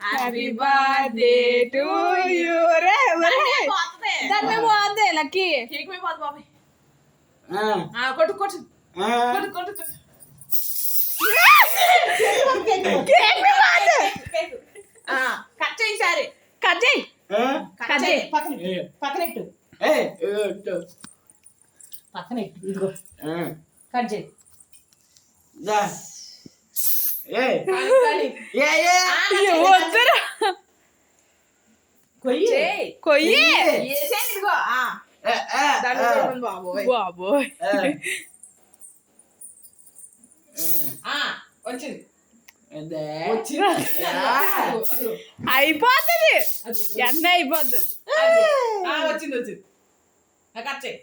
happy birthday to you రే దాన్ని పోతే lucky cake మే పోదు బాబాయ్ కొట్టు కొట్టు కొట్టు కొట్టు కొట్టు కేక్ మే పోదు కట్ చేయి సారీ కట్ చేయి కట్ చేయి పక్కన పెట్టు పక్కన పెట్టు ఇదిగో కట్ చేయి దా బాబోయ్ అయిపోతుంది ఎన్న అయిపోతుంది వచ్చింది వచ్చింది కట్ చేయి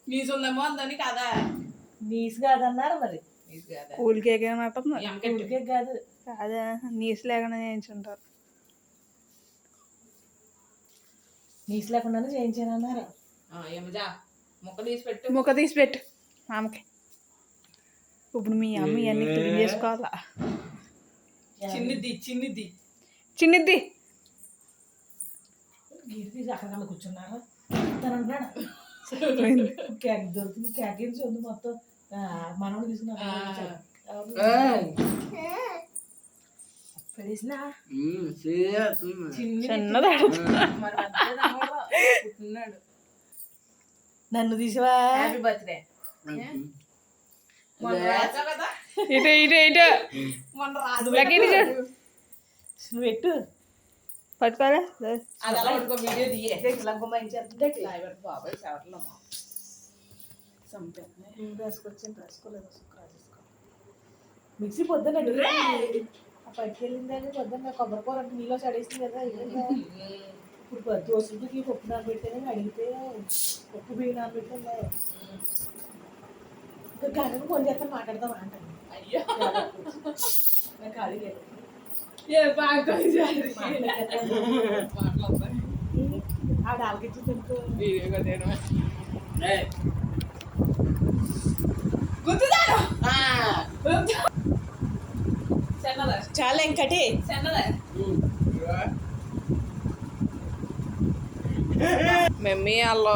నీసు ఉందేమో అందని కదా నీసు కాదన్నారు మరి కూల్ కేక్ ఏమంటుంది కేక్ కాదు కాదా నీసు లేకుండా చేయించుంటారు నీసు లేకుండానే చేయించాను అన్నారు ముక్క తీసి పెట్టు ఆమెకి ఇప్పుడు మీ అమ్మ ఇవన్నీ క్లీన్ చేసుకోవాలా చిన్నిద్ది అక్కడ కూర్చున్నారా అంటున్నాడు కేక్ దొరుకుతుంది కేక్ ఏం చూద్దు మొత్తం మనోడు తీసుకున్నారు నన్ను తీసివా హ్యాపీ బర్త్డే ఇటు నువ్వు పెట్టు పట్టుకోలే మిక్సీ పొద్దున్న పట్టుకెళ్ళిందని పొద్దున్న కొబ్బరికూర అంటే నీలో చడేసింది కదా ఇప్పుడు దోశలకి పప్పు నానబెట్టానని అడిగితే పప్పు బియ్యం నానబెట్టిందా ఇంకా గంటకు ఫోన్ చేస్తాను మాట్లాడదాం అంటాను అయ్యో నాకు ఖాళీ లేదు ఆడ ఆలకించి తింటూ చాలా ఇంకటి మమ్మీ అల్లో